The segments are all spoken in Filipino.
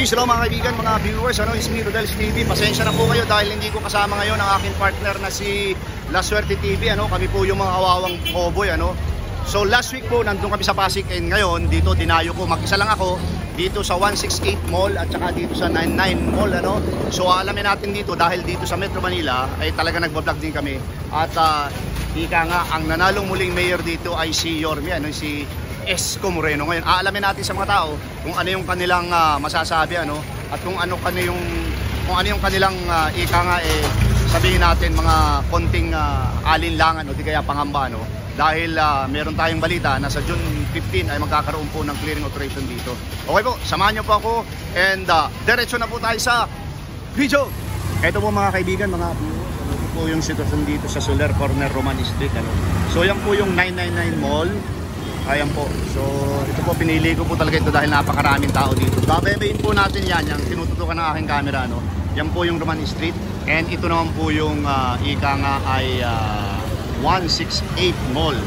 Peace hello mga kaibigan, mga viewers, it's me Rodel's TV. Pasensya na po kayo dahil hindi ko kasama ngayon ang aking partner na si La Suerte TV. Kami po yung mga kawawang cowboy. So last week po nandun kami sa Pasig, and ngayon dito dinayo ko, mag-isa lang ako dito sa 168 Mall at saka dito sa 99 Mall. So alamin natin dito dahil dito sa Metro Manila ay talaga nagbablog din kami. At ika nga, ang nanalong muling mayor dito ay si Yorme, si Isko Moreno. Ngayon aalamin natin sa mga tao kung ano yung kanilang masasabi at kung ano yung kanilang ika nga sabihin natin mga konting alinlangan o di kaya pangamba dahil meron tayong balita na sa June 15 ay magkakaroon po ng clearing operation dito. Okay po, samahan niyo po ako and diretso na po tayo sa video. Ito po mga kaibigan, mga viewers, ito po yung sitwasyon dito sa Soler Corner, Roman Street. So yan po yung 999 Mall. Ayan po. So ito po, pinili ko po talaga ito dahil napakaraming tao dito. Babayin po natin yan, yung tinututukan ng aking camera. Yan po yung Roman Street. And ito naman po yung ika nga ay 168 Mall.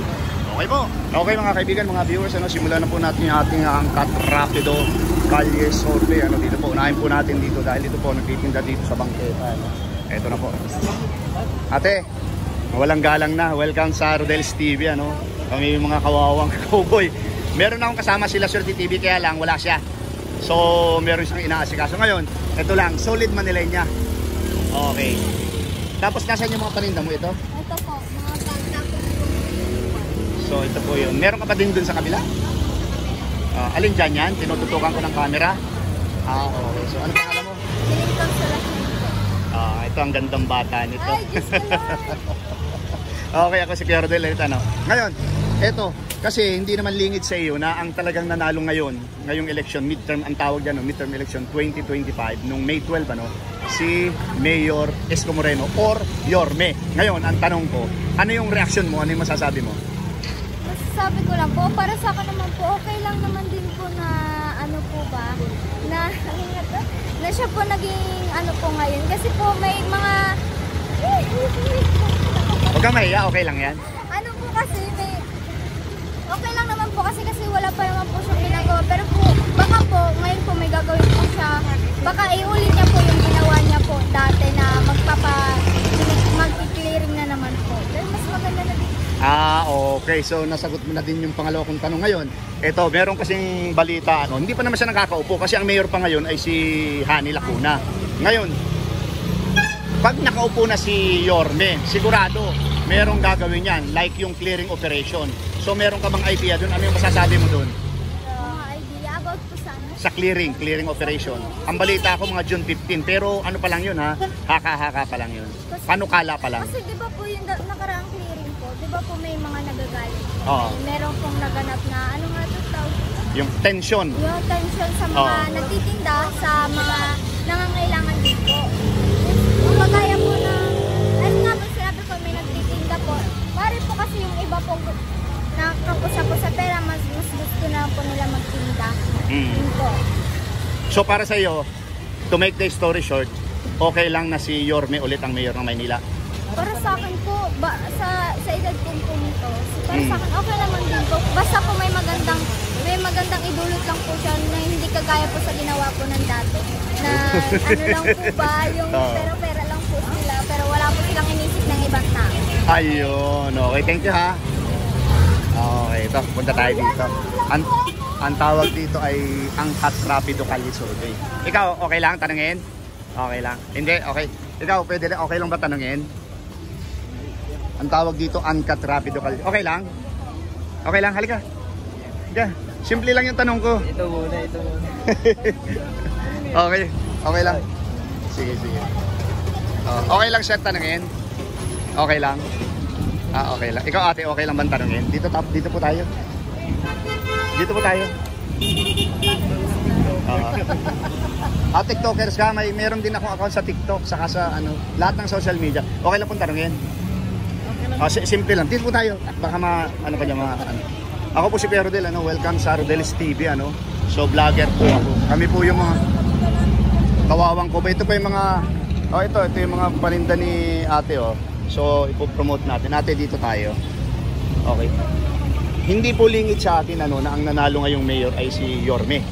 Okay po. Okay mga kaibigan, mga viewers, simulan na po natin yung ating angkat rapido Calle Sorbe. Dito po, unahin po natin dito dahil ito po nagtitinda dito sa bangketa. Ito na po. Ate, walang galang na. Welcome sa Rodel's TV. Kami yung mga kawawang cowboy. Meron akong kasama sila Suerte TV, kaya lang wala siya. So meron siyang inaasikaso ngayon. Ito lang, solid Manila niya. Okay. Tapos nasaan yung mga paninda mo ito? Ito po, mga bangka po. So ito po yun. Meron ka pa din dun sa kabila? Alin dyan yan? Tinututukan ko ng camera. Okay. So ano pangalan mo? Lincoln Solasyon. Ito ang gandang bata nito. Ay, Diyos ko Lord. Okay, ako si Kuya Rodel. Ngayon, eto, kasi hindi naman lingid sa iyo na ang talagang nanalo ngayong election, midterm, ang tawag dyan, midterm election 2025, nung May 12, si Mayor Isko Moreno or Yorme. Ngayon, ang tanong ko, ano yung reaction mo? Ano yung masasabi mo? Masasabi ko lang po, para sa akin naman po, okay lang naman din po na na siya po naging po ngayon. Kasi po may mga... Huwag kang mahiya, okay lang yan. Po kasi okay lang naman po kasi wala pa naman po siyang ginagawa. Pero po, baka po, ngayon po may gagawin po siya. Baka iulit niya po yung ginawa niya po dati na mag-clearing na naman po. Pero mas maganda na din. Okay. So, nasagot mo na din yung pangalawa kong tanong ngayon. Ito, meron kasing balita, hindi pa naman siya nakakaupo kasi ang mayor pa ngayon ay si Hani Lacuna. Ngayon, pag nakaupo na si Yorme, sigurado merong gagawin yan, like yung clearing operation. So meron ka bang idea doon? Ano yung masasabi mo doon? Idea about po sana? Sa clearing operation. Ang balita ko mga June 15, pero ano pa lang yun ha? Haka-haka pa lang yun. Panukala pa lang. Kasi di ba po yung nakaraang clearing po, di ba po may mga nagagalit? Oo. Meron pong naganap na, ano nga ito tawag? Yung tension. Yung tension sa mga nagtitinda, sa mga nangangailangan dito. Kagaya po na, ano nga po sinabi ko, may nagtitinda po. Pare po kasi yung iba pong nakapusa sa pera, mas gusto na po nila magtinda. Po. So para sa iyo, to make the story short, okay lang na si Yorme ulit ang mayor ng Maynila? Para sa akin po, sa edad kong po nito, para sa akin okay naman din po. Basta po may magandang idulot lang po siya na hindi kagaya po sa ginawa po ng dati. Na ano lang po ba, yung pera lang po sila, pero wala po silang inisip ng ibang tao. Ayun, okay, thank you ha. Okay, ito, punta tayo dito. Ang tawag dito ay angkat rapido Calle Sorbe. Ikaw, okay lang tanungin? Okay lang. Hindi, okay. Ikaw, pwede lang, okay lang ba tanungin? Ang tawag dito, angkat rapido Calle. Okay lang? Okay lang, halika. Halika. Simple lang yung tanong ko. Ito muna. Okay, okay lang. Sige. Okay lang sir tanungin? Okay lang? Okay lang. Ikaw ate, okay lang bang tanungin? Dito po tayo. Dito po tayo. TikTokers ka, meron din akong account sa TikTok, saka sa lahat ng social media. Okay lang pong tanungin? Simple lang. Dito po tayo. Baka Ako po si Kuya Rodel, welcome sa Rodel's TV, So vlogger po ako. Kami po yung mga kawawang ko. Ito po yung mga ito yung mga paninda ni ate So ipo-promote natin. Ate, dito tayo. Okay. Hindi po lingid sa akin na ang nanalo ngayong mayor ay si Yorme.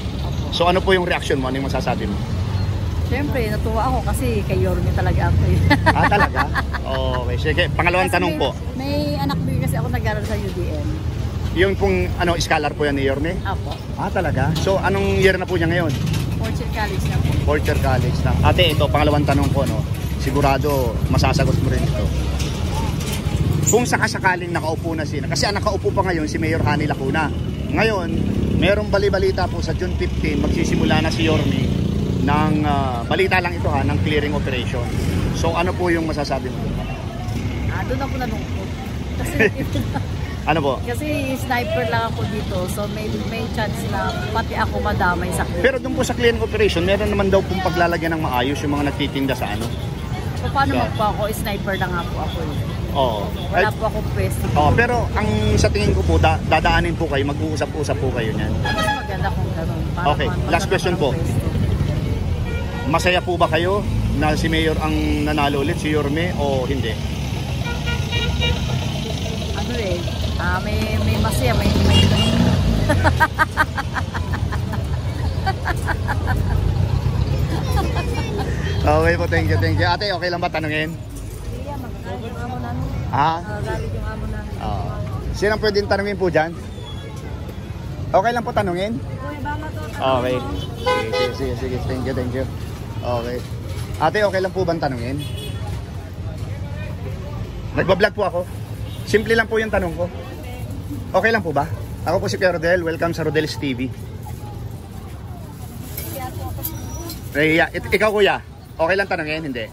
So ano po yung reaction mo? Ano yung masasabi mo? Siyempre, natuwa ako kasi kay Yorme talaga ako. Talaga? Okay, sige. Pangalawang tanong po. May anak din kasi ako nag-aral sa UDN. Yung pong scholar po yan ni Yorme? Apo. Talaga? So anong year na po niya ngayon? Fourth year college na po. Fourth year college na. Ate, ito, pangalawang tanong ko, no? Sigurado, masasagot mo rin ito. Kung sakasakaling nakaupo na sila, kasi ang nakaupo pa ngayon si Mayor Hani Lacuna. Ngayon, merong bali-balita po sa June 15, magsisimula na si Yorme ng, balita lang ito ng clearing operation. So ano po yung masasabi mo? Doon ako nalungkot. Kasi, Ano po? kasi sniper lang ako dito, so may chance na pati ako madamay sa clearing. Pero doon po sa clearing operation, meron naman daw pong paglalagyan ng maayos yung mga nagtitinda sa ano. So paano So, magpo ako? Sniper lang nga po ako. Oo. Wala po akong pwesto. Pero ang sa tingin ko po, dadaanin po kayo, mag-uusap-usap po kayo niyan. Mas maganda kung gano'n. Okay, last question po. Masaya po ba kayo na si Mayor ang nanalo ulit, si Yorme, o hindi? Ano may masaya, may Okay po, thank you. Ate, okay lang ba tanungin? Iya, magagalit yung amo namin. Magagalit yung amo namin. Sinang pwedeng tanungin po dyan? Okay lang po tanungin? Kuya, ba to? Okay. Sige. Thank you. Okay. Ate, okay lang po bang tanungin? Nagbablog po ako. Simple lang po yung tanong ko. Okay lang po ba? Ako po si Kuya Rodel. Welcome sa Rodel's TV. Ikaw kuya, okay lang tanungin? Hindi?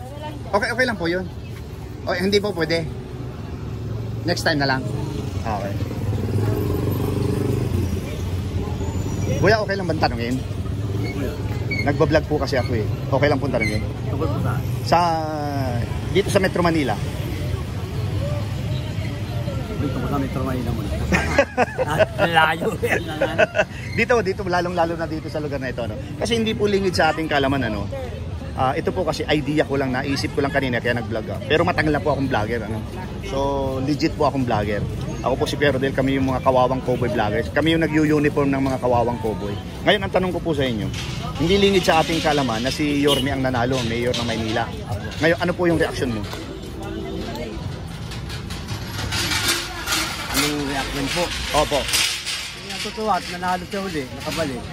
Okay lang po yun. Hindi po pwede. Next time na lang. Okay. Kuya, okay lang bang tanungin? Nagbablog po kasi ako eh. Okay lang po tanungin. Tungkol po Dito sa Metro Manila. Dito po sa Metro Manila muna. Layo. dito lalong-lalo na dito sa lugar na ito, no? Kasi hindi po lingid sa ating kalaman, ano. Ito po kasi idea ko lang, naisip ko lang kanina kaya nag-vlog ako. Pero matagal na po akong vlogger, ano. So legit po akong vlogger. Ako po si Kuya Rodel, kami yung mga kawawang cowboy vloggers. Kami yung nag-uniform ng mga kawawang cowboy. Ngayon ang tanong ko po sa inyo, hindi lingid sa ating kalaman na si Yorme ang nanalo, mayor ng Maynila. Ngayon ano po yung reaction mo? Anong reaction po? Opo. Natutuwa at nanalo siya uli, nakabalik.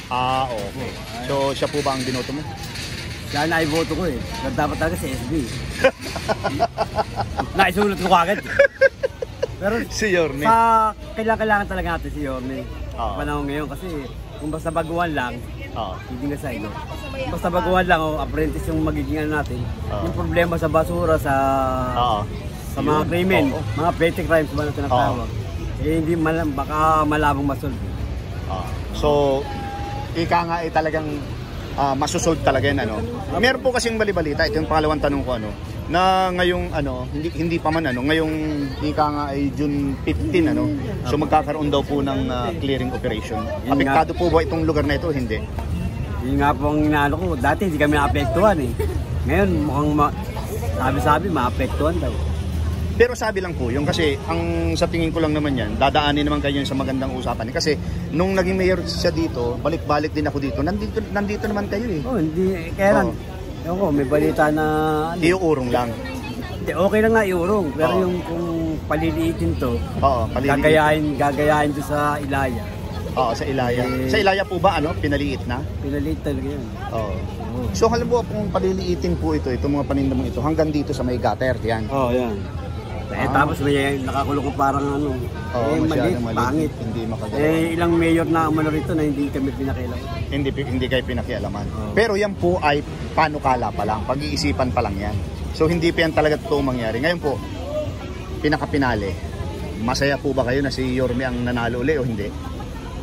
Okay. So siya po ba ang binoto mo? Siya na iboto ko eh. Dapat talaga si SB. Naisulot ko kagad. Pero Si Yorme. kailangan talaga natin si Yorme. Panahon ngayon kasi kung basta baguhan lang, hindi na sa ino. Basta baguhan lang o apprentice yung magiging natin. Yung problema sa basura, sa mga krimen, mga petty crimes ba na tinatawag. Hindi baka malabong masolve. So, ika nga talagang masusolve talaga yan, ano. Meron po kasing bali-balita, ito yung pangalawang tanong ko, ano, na ngayong hindi pa man ngayong ika nga ay June 15, ano. So magkakaroon daw po ng clearing operation. Apektado po ba itong lugar na ito? Hindi. Yun nga po ang inaano ko, dati hindi kami naapektuhan eh. Ngayon mukhang sabi maapektuhan daw. Pero sabi lang po, yung kasi ang sa tingin ko lang naman yan, dadaanin naman kayo sa magandang usapan. Kasi nung naging mayor siya dito, balik-balik din ako dito. Nandito naman kayo eh. Hindi, kaya lang. Ewan ko, may balita na Iuurong lang. Hindi, okay lang nga iurong. Pero yung kung paliliitin to, gagayahin to sa Ilaya. Sa Ilaya. Sa Ilaya po ba pinaliit na? Pinaliit talaga yun. So halimbawa kung paliliitin po itong mga paninda mo ito hanggang dito sa may gutter, yan. Yan. Tapos may nakakulong ko parang maliit, pangit. Hindi makagalaw. Ilang mayor na umano rito na hindi kami pinakialaman. Hindi kayo pinakialaman. Pero yan po ay panukala pa lang, pag-iisipan pa lang yan. So hindi pa yan talaga totoong mangyari. Ngayon po, pinakapinali, masaya po ba kayo na si Yorme ang nanalo uli o hindi?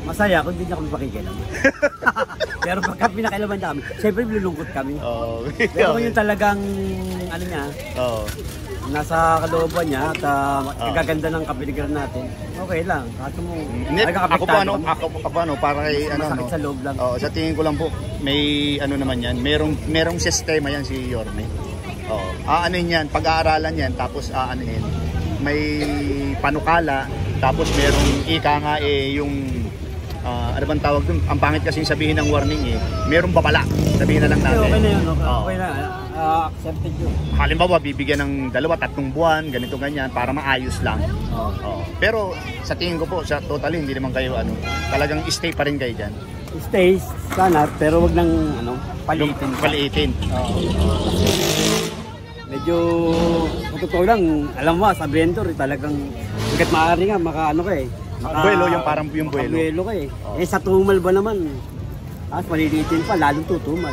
Masaya kung hindi niya kami pakikialaman. Pero pagka pinakialaman namin, siyempre lulungkot kami. Pero yung talagang nasa kalooban niya at kagaganda ng kapiligiran natin, okay lang. Kaso mo, ako paano para kay masakit sa loob lang. Sa tingin ko lang po, may naman yan, merong sistema yan si Yorme. Aanin yan, pag-aaralan yan, tapos may panukala, tapos merong ika nga yung ano bang tawag dun? Ang pangit kasi sabihin ng warning eh. Meron ba pala? Sabihin na lang natin. Okay na yun, okay, Oo. okay na. Accepted yun. Halimbawa, bibigyan ng 2-3 buwan, ganito ganyan, para maayos lang. Oo. Pero sa tingin ko po, sa totally, hindi naman kayo talagang stay pa rin kayo dyan. Stay sana, pero wag nang palitin. Paliitin. Medyo, kung totoo lang, alam mo, sa vendor, talagang, hanggat maaari nga, Buwelo, yung parang yung buwelo. Buwelo ka eh. Eh, sa tumal ba naman, palilitin pa, lalong tutumal.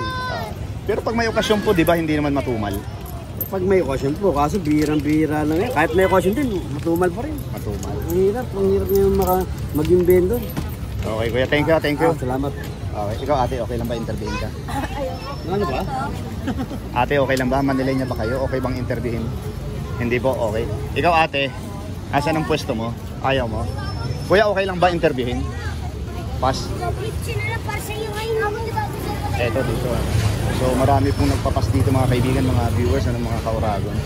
Pero pag may okasyon po, di ba, hindi naman matumal? Pag may okasyon po, kaso birang-bira lang yan. Kahit may okasyon din, matumal pa rin. Matumal. Ang hirap ngayon maging vendor. Okay, kuya. Thank you. Salamat. Okay. Ikaw, ate, okay lang ba interviewin ka? Ano ba? Ate, okay lang ba? Manilenya ba kayo? Okay bang interviewin? Hindi po, okay. Ikaw, ate, asan ang pwesto mo? Ayaw mo? Kuya, okay lang ba interviewin? Pass. Eto, dito. So, marami pong nagpapas dito mga kaibigan, mga viewers, mga kauragon.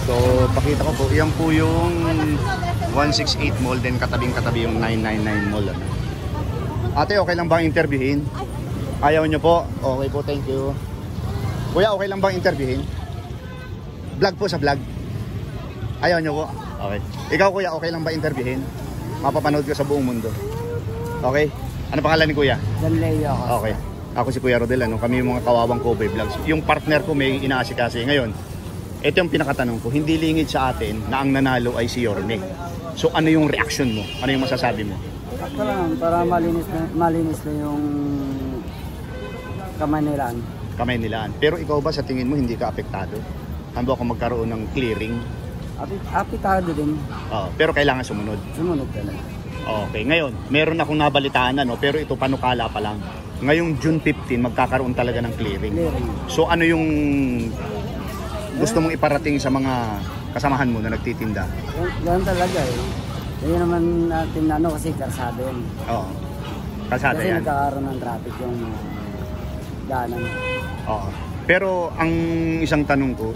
So, pakita ko po. Yan po yung 168 mall, then katabing-katabi yung 999 mall. Ate, okay lang bang interviewin? Ayaw nyo po? Okay po, thank you. Kuya, okay lang bang interviewin? Vlog po sa vlog. Ayaw nyo po? Okay. Ikaw, kuya, okay lang ba interviewin? Mapapanood ko sa buong mundo. Okay? Ano pangalan ni kuya? Dan Leo ako. Okay. Ako si Kuya Rodel, kami yung mga kawawang Cowboy Vlogs. Yung partner ko may inaasikaso ngayon. Ito yung pinakatanong ko, hindi lingid sa atin na ang nanalo ay si Yorme. So ano yung reaction mo? Ano yung masasabi mo? Sakto lang, para malinis na yung kamanilaan. Kamay nilaan. Pero ikaw ba sa tingin mo hindi ka apektado? Hamba kung magkaroon ng clearing? Apitado din. Pero kailangan sumunod. Sumunod talaga. Okay, ngayon, meron akong nabalitaan pero ito panukala pa lang. Ngayong June 15, magkakaroon talaga ng clearing. So ano yung gusto mong iparating sa mga kasamahan mo na nagtitinda? Ganun talaga eh. Yan naman natin kasi karsada yan. Oo. Kalsada Kasi yan. nagkakaroon ng traffic yung daanan. Oo. Pero ang isang tanong ko,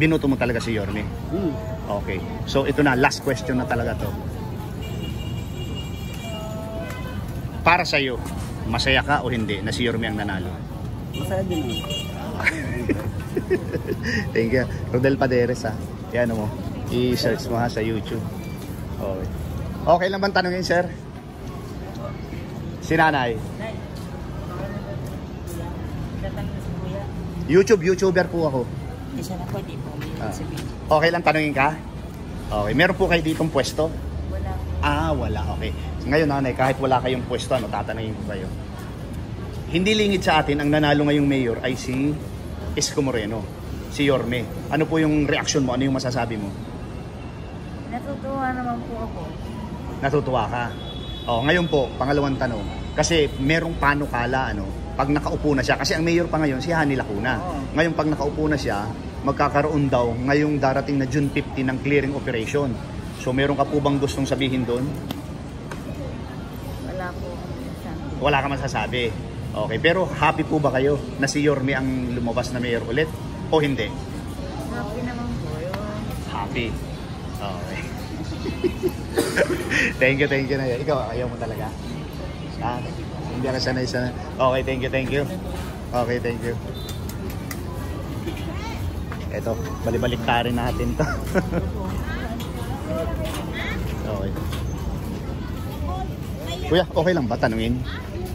binuto mo talaga si Yorme? Okay. So ito na, last question na talaga to. Para sa'yo, masaya ka o hindi na si Yorme ang nanalo? Masaya din naman. Thank you. Rodel Paderes Yan mo. I-search mo sa YouTube. Okay. Okay lang bang tanungin, sir? Si nanay. YouTuber po ako. Isa na po, di po. Okay lang tanungin ka? Okay. Meron po kayo ditong pwesto? Wala. Wala. Okay. Ngayon, nanay, kahit wala kayong pwesto, tatanungin ko kayo. Hindi lingid sa atin, ang nanalo ngayong mayor ay si Isko Moreno, si Yorme. Ano po yung reaction mo? Ano yung masasabi mo? Natutuwa naman po ako. Natutuwa ka? Ngayon po, pangalawang tanong. Kasi merong panukala, pag nakaupo na siya. Kasi ang mayor pa ngayon, si Hani Lacuna. Ngayon, pag nakaupo na siya, magkakaroon daw ngayong darating na June 15 ng clearing operation. So, meron ka po bang gustong sabihin doon? Wala po. Wala ka masasabi. Okay, pero happy po ba kayo na si Yorme ang lumabas na mayor ulit? O hindi? Happy naman po yun. Happy. Okay. Thank you na. Ikaw, ayaw mo talaga? Hindi ka sanay sa... Okay, thank you. Okay, thank you. Eto, balibalik rin natin to. Okay. Kuya, okay lang ba tanungin?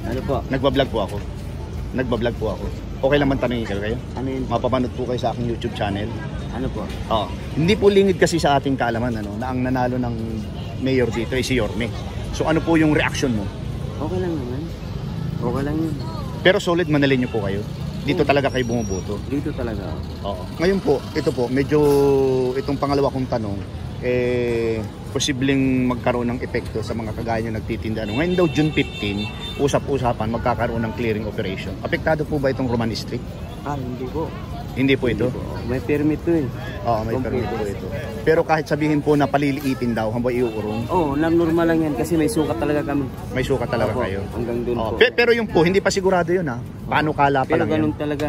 Ano po? Nagbablog po ako. Okay lang bang tanungin kayo? Ano yun? Mapapanood po kayo sa aking YouTube channel. Ano po? Hindi po lingid kasi sa ating kaalaman na ang nanalo ng mayor dito ay si Yorme. So ano po yung reaction mo? Okay lang naman. Okay lang yun. Pero solid Manila po kayo. Dito talaga kayo bumuboto. Dito talaga. Oo. Ngayon po, ito po, medyo itong pangalawa kong tanong, posibleng magkaroon ng epekto sa mga kagaya nyo nagtitinda. Ngayon daw June 15, usap-usapan magkakaroon ng clearing operation. Apektado po ba itong Roman Street? Hindi po. Hindi po ito? May permit to eh. Oo, may permit po ito. Pero kahit sabihin po na paliliitin daw, hamba iuurong? Normal lang yan kasi may sukat talaga kami. May sukat talaga kayo? Hanggang doon po. Pero yung po, hindi pa sigurado yun Paano kala pa lang yan? Pero ganun talaga.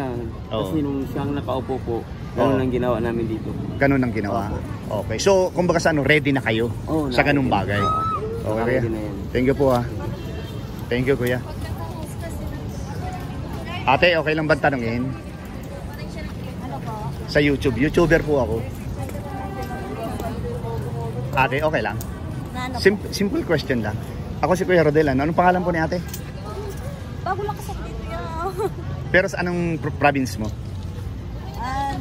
Kasi nung siyang nakaupo po, ganun ang ginawa namin dito. Ganun ang ginawa? Okay. So, kumbaga ready na kayo sa ganung bagay? Okay. Ready na yan. Thank you po Thank you, kuya. Ate, okay lang ba tanungin? Ano po? Sa YouTube. YouTuber po ako. Ate, okay lang? Na ano po? Simple question lang. Ako si Kuya Rodel. Anong pangalan po ni ate? Bago lang kasi dito yan. Pero sa anong province mo?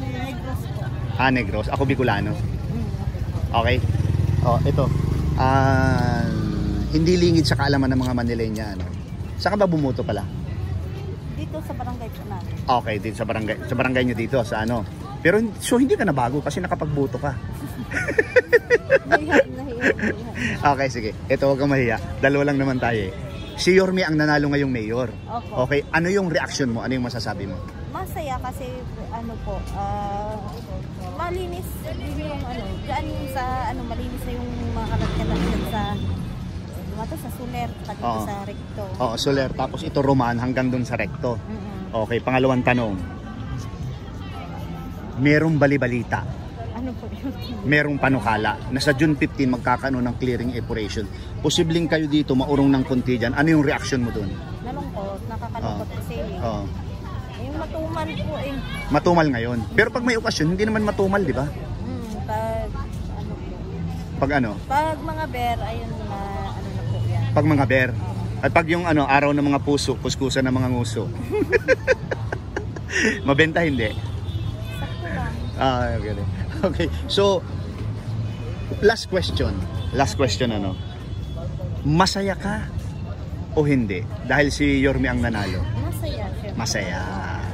Negros po. Negros. Ako Bicolano. Okay. Ito. Hindi lingid sa kaalaman ng mga Manilenya. Ano? Saan ka ba bumuto pala? Dito sa barangay po namin. Okay, dito sa barangay. Sa barangay nyo dito, sa ano. Pero so hindi ka na bago kasi nakapagbuto ka. Nahiya. Okay, sige. Ito, huwag kang mahiya. Dalawa lang naman tayo eh. Si Yorme ang nanalo ngayong mayor. Opo. Okay, ano yung reaction mo? Ano yung masasabi mo? Masaya kasi ano po, malinis yung ano, diyan sa ano, malinis na yung mga kalagyan sa sa Soler, dito Oo. sa Recto. Oo, Soler. Tapos ito Roman hanggang dun sa Recto. Okay, pangalawang tanong. Merong bali-balita. Ano po yun? Merong panukala na sa June 15 magkakaroon ng clearing operation. Posibleng kayo dito maurong ng konti dyan. Ano yung reaction mo dun? Nalungkot, nakakalungkot kasi Oo. yung matumal po eh. Matumal ngayon. Pero pag may okasyon, hindi naman matumal, di ba? Pag ano po. Pag ano? Pag mga bear, ayun na ano na po yan. Pag mga bear. At pag yung ano, araw ng mga puso, kuskusan ng mga nguso. Mabenta hindi? Sakto lang. Okay. Okay. So, last question. Last question ano. Masaya ka o hindi? Dahil si Yorme ang nanalo. Masaya siya. Masaya.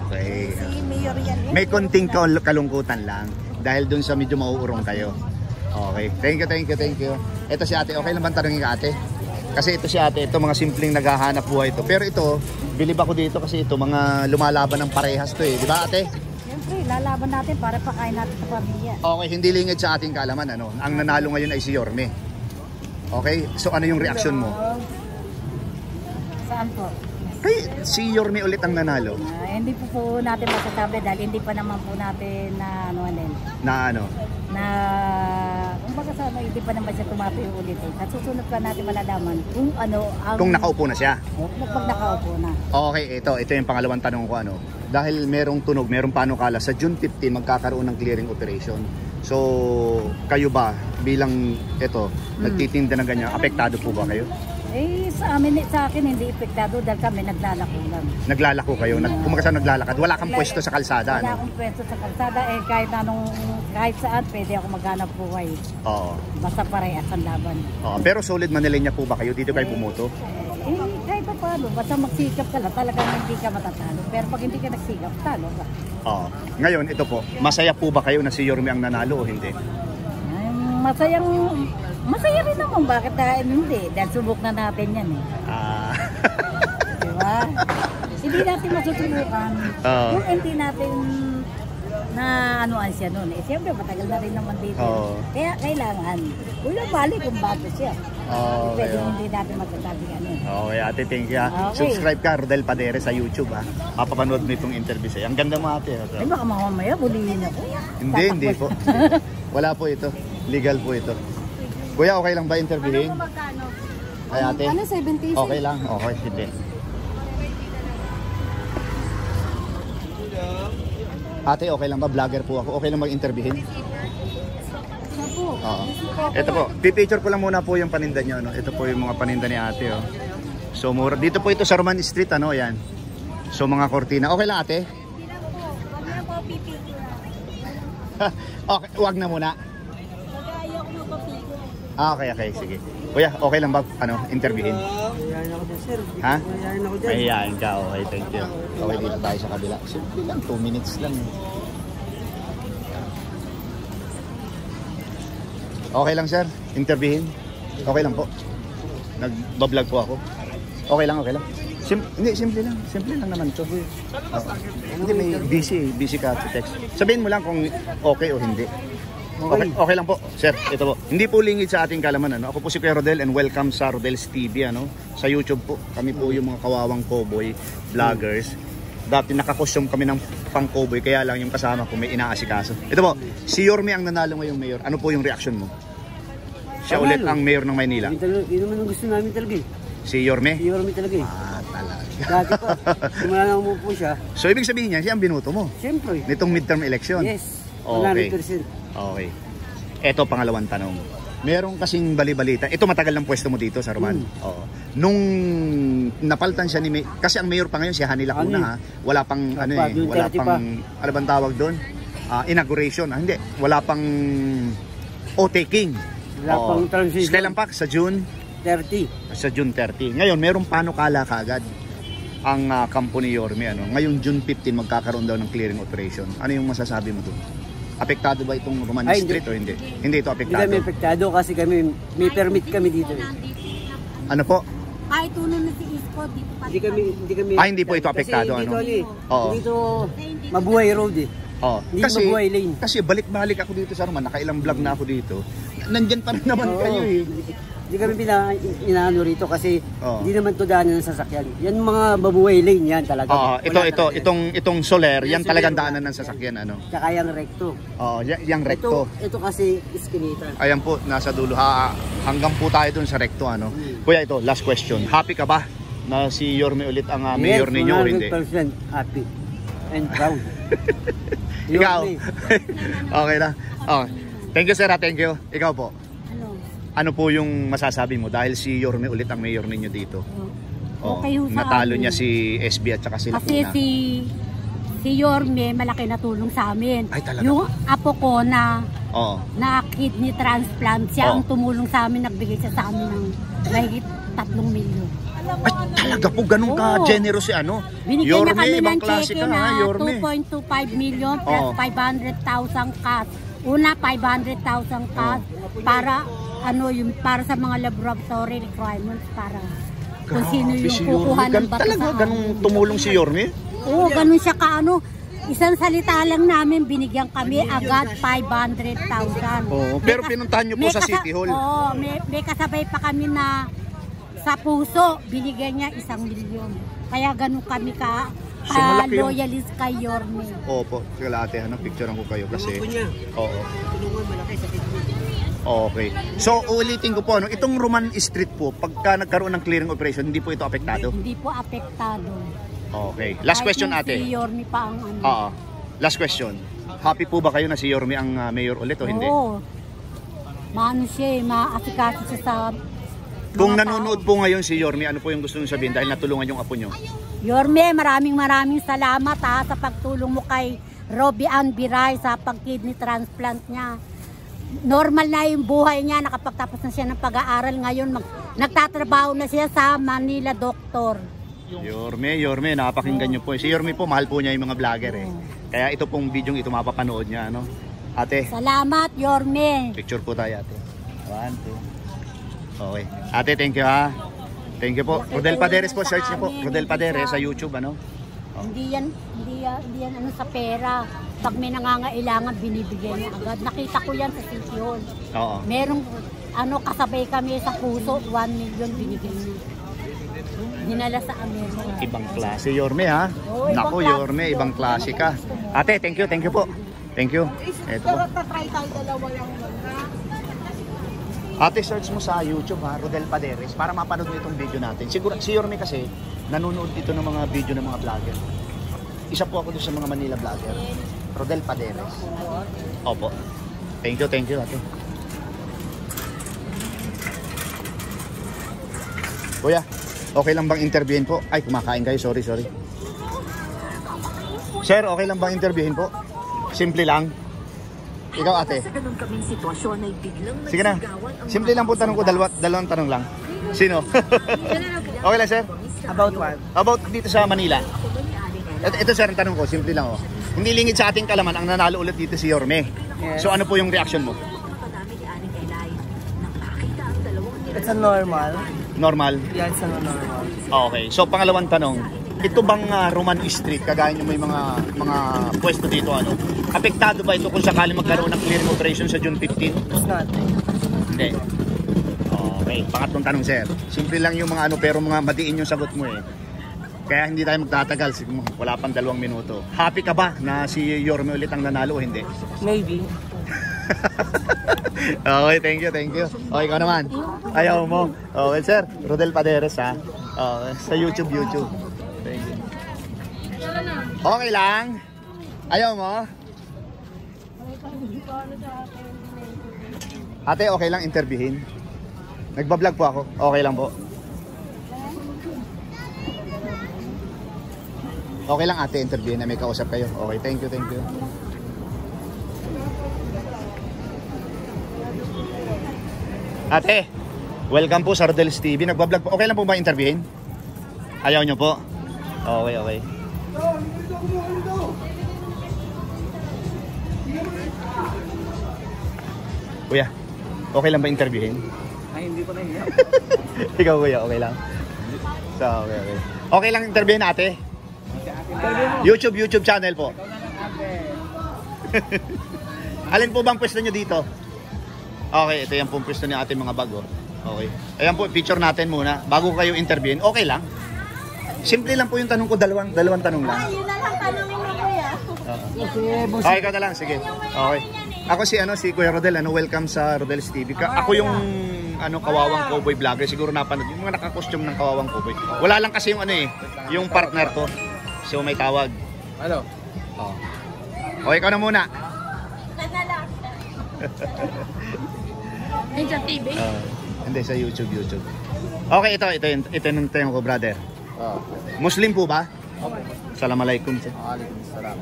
Okay. Si Mayor yan eh. May konting kalungkutan lang dahil dun sa medyo mauurong kayo. Okay. Thank you. Ito si ate. Okay lang ba tanongin ka ate? Kasi ito si ate, ito mga simpleng naghahanap buhay ito. Pero ito, bilib ako dito kasi ito mga lumalaban ng parehas to eh. Di ba ate? Siyempre, lalaban natin para pakain natin sa pamilya. Okay, hindi lingid sa ating kaalaman. Ano? Ang nanalo ngayon ay si Yorme. Okay? So ano yung reaction mo? Saan po? Kay si Yorme ulit ang nanalo. Hindi po natin masasabi dahil hindi pa naman po natin na ano din. Na ano? Na kumbaga sa ano, hindi pa naman siya tumapuyo ulit eh. At susunod pa natin malalaman kung ano ang... Kung nakaupo na siya. Pag nakaupo na. Okay, ito yung pangalawang tanong ko ano. Dahil merong tunog, merong panukala sa June 15 magkakaroon ng clearing operation. So, kayo ba bilang ito, nagtitinda ng ganyan, apektado po ba kayo? Eh sa akin hindi epektado dahil kami naglalako lang. Naglalako kayo, kumbaga naglalakad. Wala kang pwesto sa kalsada, Wala ano? akong pwesto sa kalsada eh kahit saan pwede ako maghanap buhay. Oo. Basta parehas ang laban. Oo. Pero solid Manilenya po ba kayo? Dito kayo pumoto? Eh, kahit pa paano, basta magsikap ka lang, talagang hindi ka matatalo. Pero pag hindi ka nagsikap, talo ka. Oo. Ngayon, ito po, masaya po ba kayo na si Yorme ang nanalo o hindi? Ay, masaya rin naman. Bakit dahil hindi? Dahil subok na natin yan eh. Diba? Hindi natin masusubukan. Kung hindi natin na anuan siya noon eh. Siyempre, matagal na rin naman dito. Kaya kailangan, wala bali kung bago siya. Pwede hindi natin magsasabi ano. Okay, ate, thank you. Okay. Subscribe ka, Rodel Padere sa YouTube ha. Mapapanood mo itong interview sa'yo. Ang ganda mo ate. Ay baka mamaya, bulihin ako. Hindi po. Wala po ito. Legal po ito. Kuya, okay lang ba interviewin? Magkano? Ay ate? Ano, 70? Okay lang. Okay, sige. Ate, okay lang ba? Vlogger po ako. Okay lang mag-interviewin? Oo. Ito po. Pipicture ko lang muna po yung paninda nyo. No? Ito po yung mga paninda ni ate. Oh. So, mura. Dito po ito sa Roman Street. Ano, yan. So, mga kortina. Okay lang ate? Hindi na po. Wag na po pipigil. Okay, wag na muna. Ayaw ko mapapigil. Okay. Sige. Kuya, okay lang ba interviewin? Mayayain ako dyan, sir. Ha? Mayayain ako dyan. Mahihain ka. Okay, thank you. Okay, dito tayo sa kabila. Simple lang, 2 minutes lang. Okay lang, sir? Interviewin? Okay lang po. Nagbablog po ako. Okay lang. Hindi, simple lang. Simple lang naman to. Hindi, may busy ka sa text. Sabihin mo lang kung okay o hindi. Okay lang po, sir. Ito po. Hindi po lingid sa ating kalaman. Ako po si Kuya Rodel and welcome sa Rodel's TV. Sa YouTube po. Kami po yung mga kawawang cowboy vloggers. Dati nakakostume kami ng pang-cowboy. Kaya lang yung kasama ko may inaasikaso. Ito po, si Yorme ang nanalo ngayong mayor. Ano po yung reaction mo? Siya ulit ang mayor ng Maynila. Yun naman ang gusto namin talaga eh. Si Yorme? Si Yorme talaga eh. Talaga. Dati pa, simula na umupo siya. So ibig sabihin niya, siya ang binoto mo? Siyempre. Nitong midterm election? Yes. Okay. 100%. Okay. Ito pangalawang tanong. Meron kasing bali-balita. Ito matagal ng pwesto mo dito sa Roman. Oo. Nung napalitan siya ni kasi ang mayor pa ngayon si Hani Lacuna ha. Wala pang wala pang ano bang tawag doon? Inauguration. Hindi, wala pang taking. Wala pang transition. Kailan pa? Sa June 30. Sa June 30. Ngayon, meron panukala kaagad ang kampo ni Yorme. Ngayon, June 15, magkakaroon daw ng clearing operation. Ano yung masasabi mo doon? Apektado ba itong Roman Street o hindi? Hindi ito apektado. Hindi kami apektado kasi kami may permit kami dito. Ano po? Kahit uno na si Isko, dito pa. Hindi kami. Hindi po ito apektado. Kasi dito, Oo. dito mabuhay road eh. Oh, Hindi mabuhay lane. Kasi balik-balik ako dito sa Roman, nakailang vlog na ako dito. Nandyan pa rin naman kayo eh. Hindi kami inaano rito kasi Oo. hindi naman to daanan ng sasakyan. Yan mga mabuhay lane yan talaga. Itong Soler, yan talagang daanan ng sasakyan Tsaka yung recto. yung recto. Ito kasi iskinita. Ayan po, nasa dulo. Hanggang po tayo dun sa recto Kuya, ito, last question. Happy ka ba na si Yorme ulit ang mayor ninyo o hindi? 100% happy and proud. Ikaw? Yorme. Okay na. Thank you sir, thank you. Ikaw po. Ano po yung masasabi mo dahil si Yorme ulit ang mayor ninyo dito? Okay sa natalo amin. niya si SB at saka si Kasi Lacuna. si Yorme malaki na tulong sa amin. Ay, talaga? Yung apo ko na kidney transplant, siya ang Oo. tumulong sa amin, nagbigay siya sa amin ng mahigit 3 milyon. Ay, talaga po ganun ka Oo. generous si Binigyan Yorme, niya kami ibang ng klase cheque ka na Yorme. 2.25 million plus Oo. 500,000 cash. Una 500,000 cash para para sa mga laboratory requirements para kung sino yung si kukuha Yorme. ng bato Talaga sa ganun tumulong si Yorme? Oo, ganun siya isang salita lang namin, binigyan kami agad 500,000. Pero pinuntahan niyo po sa City Hall. Oo, may kasabay pa kami na sa puso, binigyan niya 1 milyon. Kaya ganun kami malaki yung- loyalist kay Yorme. Opo, kala ate, picturean ko kayo kasi. Oo. Tulungan malaki sa kidney. Okay. So, ulitin ko po, itong Roman Street po, pagka nagkaroon ng clearing operation, hindi po ito apektado? Hindi po apektado. Okay. Last question, Kahit ate. Si Yorme pa ang Last question. Happy po ba kayo na si Yorme ang mayor ulit o hindi? Oo. Maano siya maasikaso siya sa Kung mga nanonood tao. po ngayon si Yorme, ano po yung gusto nyo sabihin dahil natulungan yung apo nyo? Yorme, maraming salamat sa pagtulong mo kay Robbie Ann Biray sa pag-kidney transplant niya. Normal na yung buhay niya, nakapagtapos na siya ng pag-aaral ngayon, nagtatrabaho na siya sa Manila Doctor. Yorme, napakinggan nyo po. Si Yorme po, mahal po niya yung mga vlogger Kaya ito pong video ito mapapanood niya. Ate, Salamat, Yorme. picture po tayo ate. 1, 2. Okay. Ate, thank you ha. Thank you po. Rodel Paderes po, search niyo po. Rodel Paderes sa YouTube, Hindi yan sa pera. Pag may nangangailangan, binibigay niya agad. Nakita ko yan sa City Hall. Oo. Merong kasabay kami sa puso, 1 million binigay niya. Dinala sa Amerika. Ibang klase, Yorme ha. Oo, ibang Naku, klase, Yorme, ibang klase ka. Ate, thank you po. Thank you. Ito po. Ate, search mo sa YouTube ha, Rodel Paderes, para mapanood mo itong video natin. Siguro, si Yorme kasi, nanonood ito ng mga video ng mga vlogger. Isa po ako doon sa mga Manila vlogger. Rodel Paderes. Opo. Thank you ate. Kuya, okay lang bang interviewin po? Ay, kumakain kayo, sorry. Sir, okay lang bang interviewin po? Simple lang. Ikaw ate. Sa ganun kaming sitwasyon ay biglang Sige na. Simple lang po tanong ko, dalawang tanong lang. Sino? Okay lang sir? About what? About dito sa Manila. Ito sir, ang tanong ko, simple lang Hindi lingid sa ating kalaman ang nanalo ulit dito si Yorme. Yes. So ano po yung reaction mo? It's a normal. Normal? Yeah, it's a normal. Okay. So pangalawang tanong, ito bang Roman Street, kagaya nyo may mga pwesto dito, apektado ba ito kung sakali magkaroon ng clearing operation sa June 15? It's not. Hindi. Okay. Pangatlong tanong sir. Simple lang yung mga pero mga madiin yung sagot mo Kaya hindi tayo magtatagal, wala pang 2 minuto. Happy ka ba na si Yorme ulit ang nanalo o hindi? Maybe. Okay, thank you, thank you. Okay, ikaw naman. Ayaw mo. Okay, sir. Rodel Paderes, ha? Okay, sa YouTube. Thank you. Okay lang. Ayaw mo? Ate, okay lang interviewin? Nagbablog po ako. Okay lang po. Okay lang ate, interviewin na may kausap kayo. Okay, thank you, thank you. Ate, welcome po sa Rodel's TV. Nagbablog po. Okay lang po ba interviewin? Ayaw nyo po? Okay, okay. Kuya, okay lang ba interviewin? Ay, hindi ko na hiya. Ikaw kuya, okay lang? So, okay. Okay lang interviewin ate? YouTube channel po. Alin po bang pwesto nyo dito? Okay, ito yan po pwesto ni ate mga bago. Okay. Ayan po, picture natin muna. Bago kayo interviewin, okay lang. Simple lang po yung tanong ko, dalawang tanong lang. Yun na lang tanongin mo kuya. Okay, ikaw na lang, sige. Okay. Ako si Kuya Rodel, welcome sa Rodel's TV. Ako yung kawawang cowboy vlogger, siguro napanood yung mga naka-costume ng kawawang cowboy. Wala lang kasi yung yung partner ko. So may tawag. Hello. Oh. Okay, ikaw na muna. Sa TV? Hindi, sa YouTube. Okay, ito yung tanong ko, brother. Muslim po ba? Assalamualaikum. Waalaikumsalam.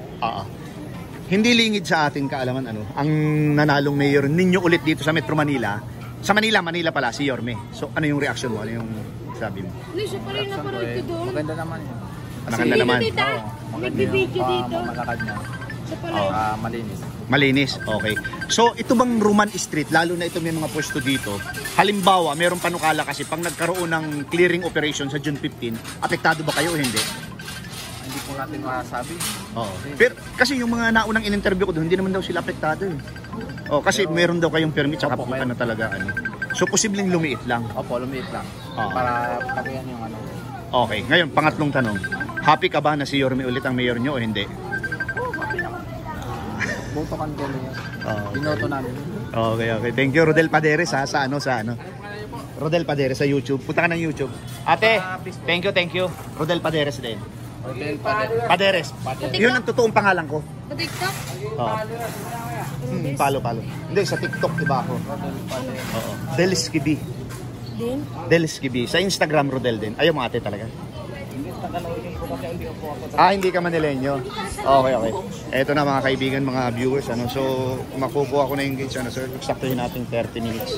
Hindi lingid sa ating kaalaman ang nanalong mayor ninyo ulit dito sa Metro Manila. Sa Manila pala, si Yorme. So ano yung reaction mo? Ano yung sabi mo? Siya pa rin napanood ko doon. Maganda naman yun. Maganda naman. Nagbibideo dito. Mamalakad niya. Siya pala. Malinis. Malinis, okay. So ito bang Roman Street, lalo na ito may mga pwesto dito, halimbawa, mayroong panukala kasi pag nagkaroon ng clearing operation sa June 15, apektado ba kayo o hindi? Hindi po natin masasabi. Oo. Pero kasi yung mga naunang in-interview ko doon, hindi naman daw sila apektado eh. Oh, kasi meron daw kayong permit sa kapukan na talaga So posibleng lumiit lang. Opo, lumiit lang. Oo. Para pakiyan yung Okay, ngayon pangatlong tanong. Happy ka ba na si Yorme ulit ang mayor nyo o hindi? Boto kan din yun. Okay. Binoto namin. Okay. Thank you Rodel Paderes sa Rodel Paderes sa YouTube. Punta ka ng YouTube. Ate, thank you. Rodel Paderes din. Hotel Paderes. Yun ang totoong pangalan ko. Sa TikTok? Oo. Palo. Hindi, sa TikTok iba ako. Oo. Delskibi. Delskibi. Sa Instagram Rodel din. Ayaw mo ate talaga. Hindi ka Manileño. Okay. Eto na mga kaibigan, mga viewers, So, makukuha ko na yung gauge, sir. Saktuhin natin 30 minutes.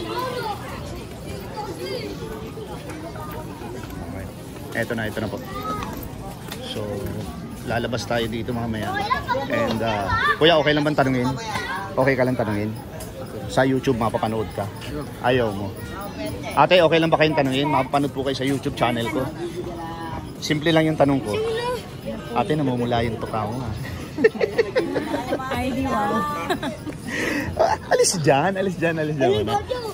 Okay. Eto na po. So, lalabas tayo dito mamaya. And, kuya, okay lang bang tanungin? Okay ka lang tanungin? Sa YouTube, mapapanood ka? Ayaw mo. Ate, okay lang ba kayong tanungin? Mapapanood po kayo sa YouTube channel ko. Simple lang yung tanong ko. Ate, namumula yung tuka mo ha. Ay, di wow. Alis dyan.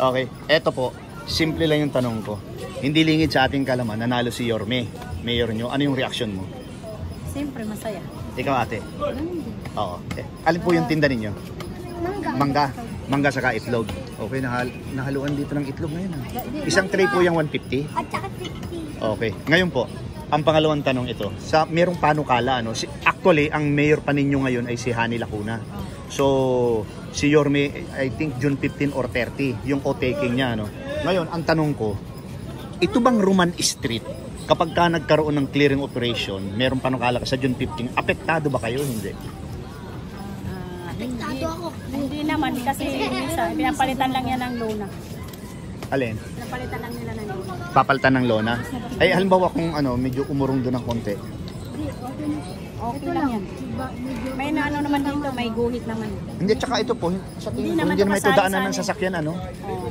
Okay, eto po. Simple lang yung tanong ko. Hindi lingid sa ating kalaman, nanalo si Yorme, mayor nyo. Ano yung reaction mo? Siyempre, masaya. Ikaw ate? Oo. Alin po yung tinda ninyo? Mangga saka itlog. Okay, nahaluan dito ng itlog ngayon. Isang tray po yung 150. At saka 50. Okay. Ngayon po, ang pangalawang tanong ito. Sa merong panukala, actually, ang mayor pa ninyo ngayon ay si Hani Lacuna. So, si Yorme, I think June 15 or 30, yung o-taking niya. Ngayon, ang tanong ko, ito bang Roman Street, kapag ka nagkaroon ng clearing operation, merong panukala ka sa June 15, apektado ba kayo? Hindi. Apektado ako. Hindi naman kasi minsan, pinapalitan lang yan ng lona. Alin? Pinapalitan lang nila ng lona. Papalitan ng lona? Ay, halimbawa kung medyo umurong doon ng konti. Okay lang yan. May naman dito, may guhit naman. Hindi, tsaka ito po, sa tingin ko, naman hindi naman ito kasali daanan sa ng sasakyan,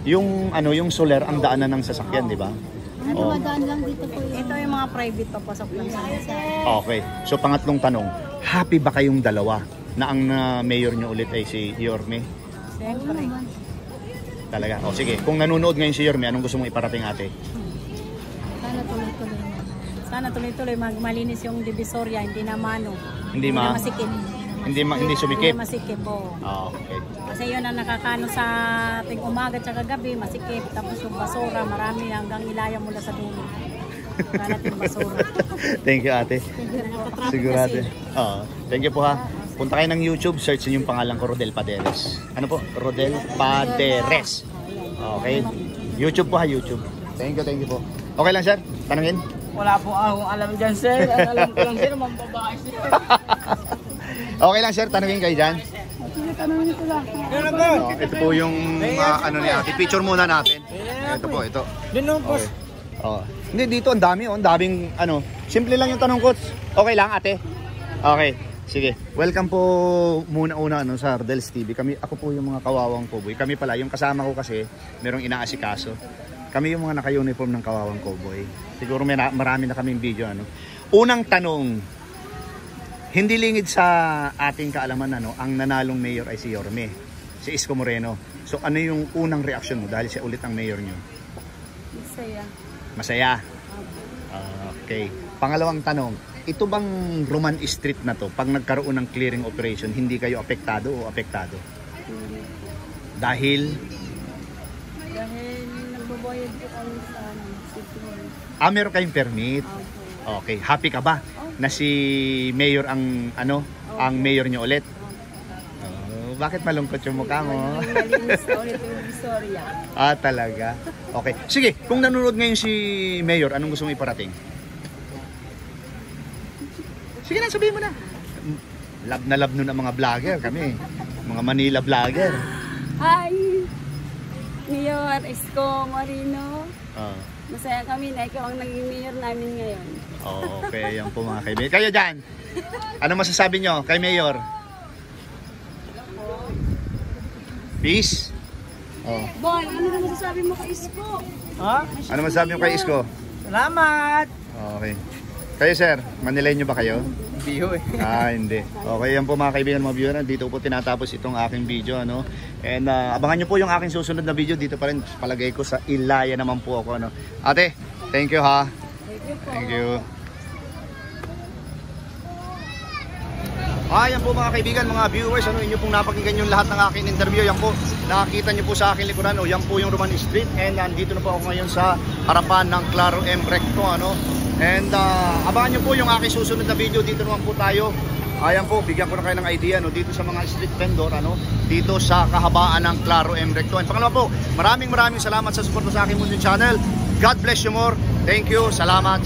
Yung solar ang daanan ng sasakyan, di ba? Dumadaan lang dito po yun. Ito yung mga private papasok lang sa Okay. So, pangatlong tanong, happy ba kayong dalawa na ang mayor nyo ulit ay si Yorme? Siyempre. Talaga. O sige, kung nanonood ngayon si Yorme, anong gusto mong iparating ate? Sana tuloy-tuloy malinis yung Divisoria, hindi na mano. Hindi na masikip. Hindi sumikip. Hindi masikip po. Okay. Kasi yun ang nakakano sa ating umaga at gabi, masikip. Tapos yung basura, marami hanggang ilaya mula sa dulo. Kalat yung basura. Thank you, ate. Sigurado. Thank you po ha. Punta kayo ng YouTube, search niyo yung pangalan ko, Rodel Paderes. Ano po? Rodel Paderes. Okay. YouTube po ha, YouTube. Thank you po. Okay lang, sir? Tanungin? Wala po akong alam dyan, sir. Ang alam ko lang, sir, mambabae, sir. Okay lang, sir? Tanungin kayo dyan? Tanungin ko lang. Ito po yung ano ni ate. Picture muna natin. Ito po, ito. Ganun po. Okay. Hindi, dito ang dami. Ang daming ano. Simple lang yung tanong ko. Okay lang, ate? Okay. Sige. Welcome po muna ano, sa Rodel's TV. Ako po yung mga kawawang cowboy. Kami pala, yung kasama ko kasi, merong inaasikaso. Kami yung mga naka-uniform ng kawawang cowboy. Siguro marami na kaming video. Ano. Unang tanong, hindi lingid sa ating kaalaman, ano, ang nanalong mayor ay si Yorme, si Isko Moreno. So ano yung unang reaksyon mo dahil siya ulit ang mayor nyo? Masaya. Masaya? Okay. Pangalawang tanong, ito bang Roman Street na to, pag nagkaroon ng clearing operation, hindi kayo apektado o apektado? Dahil? Dahil nagbabayad po kami sa city. Meron kayong permit? Okay. Happy ka ba na si mayor ang ang mayor nyo ulit? Bakit malungkot yung mukha mo? Malinis na ulit yung Victoria. Talaga? Okay. Sige, kung nanonood ngayon si mayor, anong gusto mo iparating? Sige na, sabihin mo na. Love nun ang mga vlogger kami. Mga Manila vlogger. Hi! Mayor Isko Moreno. Masaya kami na ikaw ang naging mayor namin ngayon. Okay, yan po mga kaibigan. Kayo dyan, ano masasabi nyo kay mayor? Peace? Boy, ano na masasabi mo kay Isko? Ha? Ano masasabi nyo kay Isko? Salamat! Okay. Kayo sir, Manileño ba kayo? Biho eh. Hindi. Okay, yan po mga kaibigan, mga viewer. Dito po tinatapos itong aking video, ano. And abangan nyo po yung aking susunod na video. Dito pa rin, palagay ko sa Ilaya naman po ako, ano. Ate, thank you ha. Thank you. Yan po mga kaibigan, mga viewers, ano, inyo pong napakinggan yung lahat ng aking interview. Yan po, nakakita nyo po sa aking likuran, yan po yung Roman Street. And nandito na po ako ngayon sa harapan ng Claro M Recto, ano. And abangan nyo po yung aking susunod na video. Dito naman po tayo. Ayan po, bigyan ko na kayo ng idea, no, dito sa mga street vendor, ano, dito sa kahabaan ng Claro M Recto. And pangalawa po, maraming salamat sa suporta sa aking Mundo Channel. God bless you more. Thank you. Salamat.